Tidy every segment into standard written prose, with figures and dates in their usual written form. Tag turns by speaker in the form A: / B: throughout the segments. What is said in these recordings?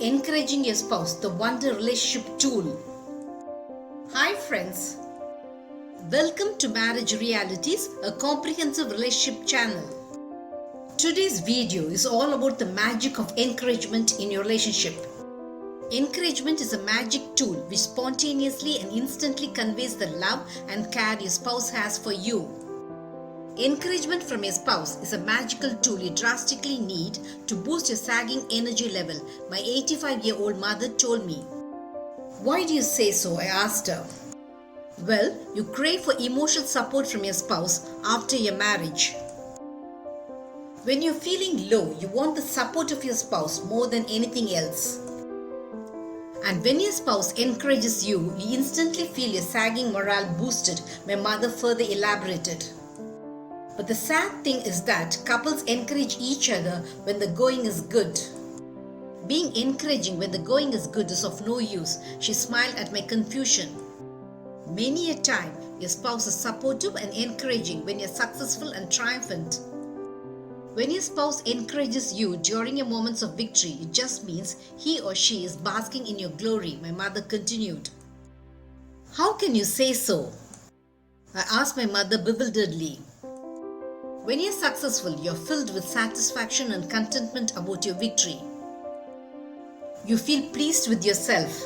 A: Encouraging your spouse, the Wonder Relationship Tool. Hi friends, welcome to Marriage Realities, a comprehensive relationship channel. Today's video is all about the magic of encouragement in your relationship. Encouragement is a magic tool which spontaneously and instantly conveys the love and care your spouse has for you. Encouragement from your spouse is a magical tool you drastically need to boost your sagging energy level, my 85-year-old mother told me. Why do you say so? I asked her. Well, you crave for emotional support from your spouse after your marriage. When you're feeling low, you want the support of your spouse more than anything else. And when your spouse encourages you, you instantly feel your sagging morale boosted, my mother further elaborated. But the sad thing is that couples encourage each other when the going is good. Being encouraging when the going is good is of no use, she smiled at my confusion. Many a time, your spouse is supportive and encouraging when you're successful and triumphant. When your spouse encourages you during your moments of victory, it just means he or she is basking in your glory, my mother continued. How can you say so? I asked my mother bewilderedly. When you're successful, you're filled with satisfaction and contentment about your victory. You feel pleased with yourself.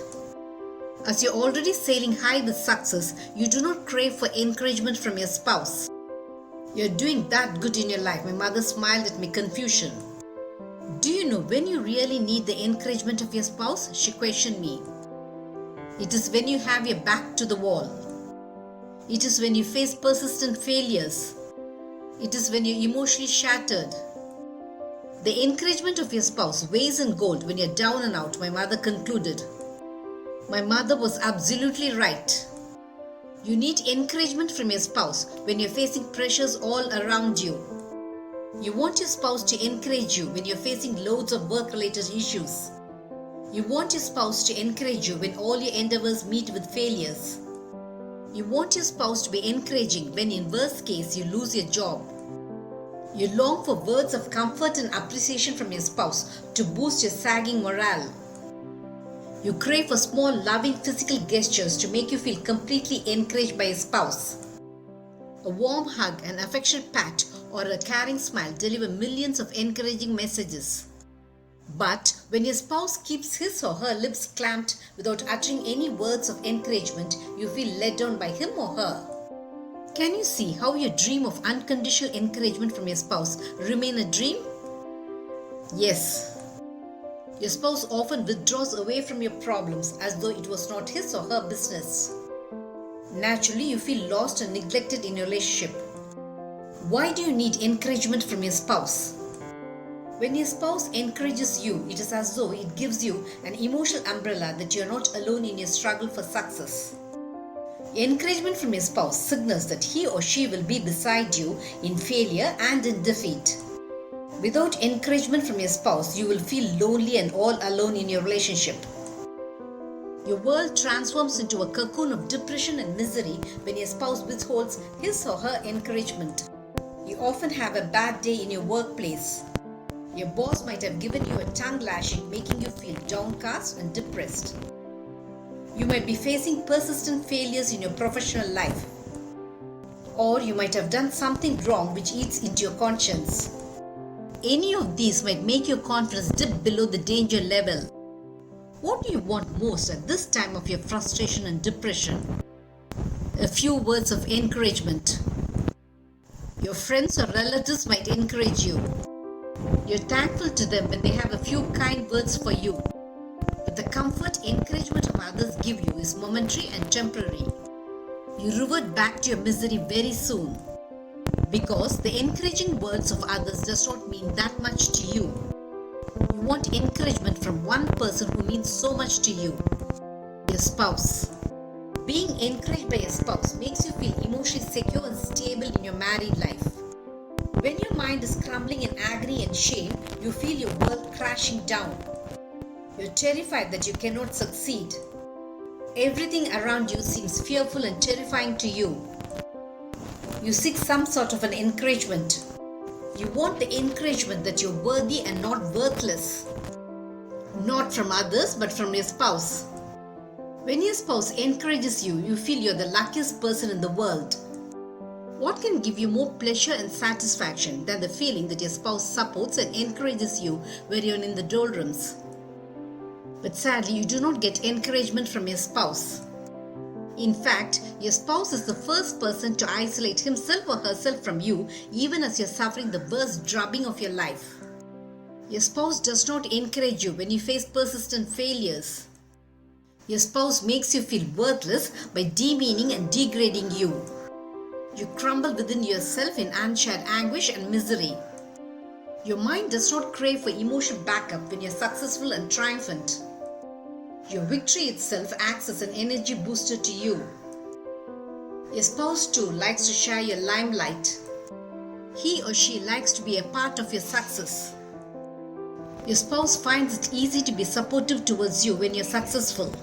A: As you're already sailing high with success, you do not crave for encouragement from your spouse. You're doing that good in your life, my mother smiled at my confusion. Do you know when you really need the encouragement of your spouse? She questioned me. It is when you have your back to the wall. It is when you face persistent failures. It is when you're emotionally shattered. The encouragement of your spouse weighs in gold when you're down and out, my mother concluded. My mother was absolutely right. You need encouragement from your spouse when you're facing pressures all around you. You want your spouse to encourage you when you're facing loads of work-related issues. You want your spouse to encourage you when all your endeavors meet with failures. You want your spouse to be encouraging when in worst case you lose your job. You long for words of comfort and appreciation from your spouse to boost your sagging morale. You crave for small loving physical gestures to make you feel completely encouraged by your spouse. A warm hug, an affectionate pat, or a caring smile deliver millions of encouraging messages. But when your spouse keeps his or her lips clamped without uttering any words of encouragement, you feel let down by him or her. Can you see how your dream of unconditional encouragement from your spouse remain a dream? Yes. Your spouse often withdraws away from your problems as though it was not his or her business. Naturally, you feel lost and neglected in your relationship. Why do you need encouragement from your spouse? When your spouse encourages you, it is as though it gives you an emotional umbrella that you are not alone in your struggle for success. Encouragement from your spouse signals that he or she will be beside you in failure and in defeat. Without encouragement from your spouse, you will feel lonely and all alone in your relationship. Your world transforms into a cocoon of depression and misery when your spouse withholds his or her encouragement. You often have a bad day in your workplace. Your boss might have given you a tongue lashing, making you feel downcast and depressed. You might be facing persistent failures in your professional life. Or you might have done something wrong which eats into your conscience. Any of these might make your confidence dip below the danger level. What do you want most at this time of your frustration and depression? A few words of encouragement. Your friends or relatives might encourage you. You're thankful to them when they have a few kind words for you. But the comfort, encouragement of others give you is momentary and temporary. You revert back to your misery very soon. Because the encouraging words of others does not mean that much to you. You want encouragement from one person who means so much to you, your spouse. Being encouraged by your spouse makes you feel emotionally secure and stable in your married life. When your mind is crumbling in agony and shame, you feel your world crashing down. You're terrified that you cannot succeed. Everything around you seems fearful and terrifying to you. You seek some sort of an encouragement. You want the encouragement that you're worthy and not worthless. not from others but from your spouse. When your spouse encourages you, you feel you're the luckiest person in the world. What can give you more pleasure and satisfaction than the feeling that your spouse supports and encourages you when you're in the doldrums? But sadly, you do not get encouragement from your spouse. In fact, your spouse is the first person to isolate himself or herself from you, even as you're suffering the worst drubbing of your life. Your spouse does not encourage you when you face persistent failures. Your spouse makes you feel worthless by demeaning and degrading you. You crumble within yourself in unshared anguish and misery. Your mind does not crave for emotional backup when you're successful and triumphant. Your victory itself acts as an energy booster to you. Your spouse too likes to share your limelight. He or she likes to be a part of your success. Your spouse finds it easy to be supportive towards you when you're successful.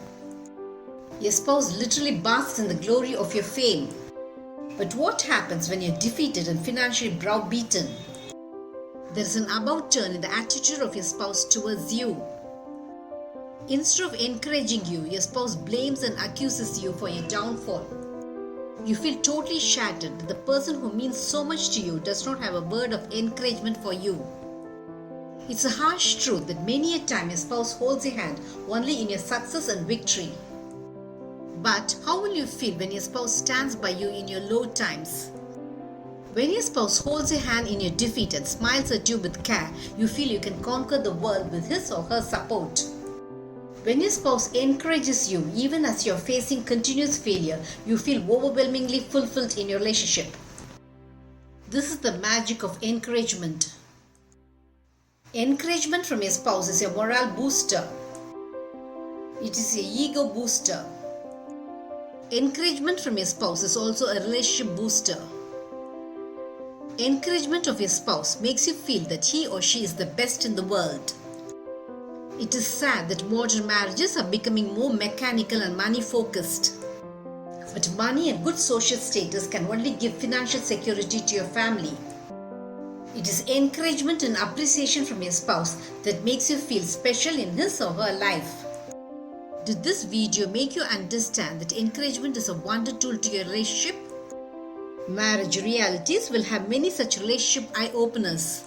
A: Your spouse literally basks in the glory of your fame. But what happens when you're defeated and financially browbeaten? There's an about turn in the attitude of your spouse towards you. Instead of encouraging you, your spouse blames and accuses you for your downfall. You feel totally shattered that the person who means so much to you does not have a word of encouragement for you. It's a harsh truth that many a time your spouse holds your hand only in your success and victory. But how will you feel when your spouse stands by you in your low times? When your spouse holds your hand in your defeat and smiles at you with care, you feel you can conquer the world with his or her support. When your spouse encourages you even as you're facing continuous failure, you feel overwhelmingly fulfilled in your relationship. This is the magic of encouragement. Encouragement from your spouse is your morale booster. It is your ego booster. Encouragement from your spouse is also a relationship booster. Encouragement of your spouse makes you feel that he or she is the best in the world. It is sad that modern marriages are becoming more mechanical and money focused. But money and good social status can only give financial security to your family. It is encouragement and appreciation from your spouse that makes you feel special in his or her life. Did this video make you understand that encouragement is a wonder tool to your relationship? Marriage Realities will have many such relationship eye-openers.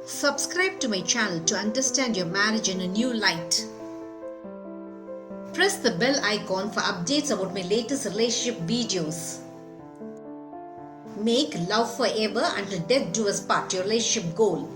A: Subscribe to my channel to understand your marriage in a new light. Press the bell icon for updates about my latest relationship videos. Make love forever until death do us part your relationship goal.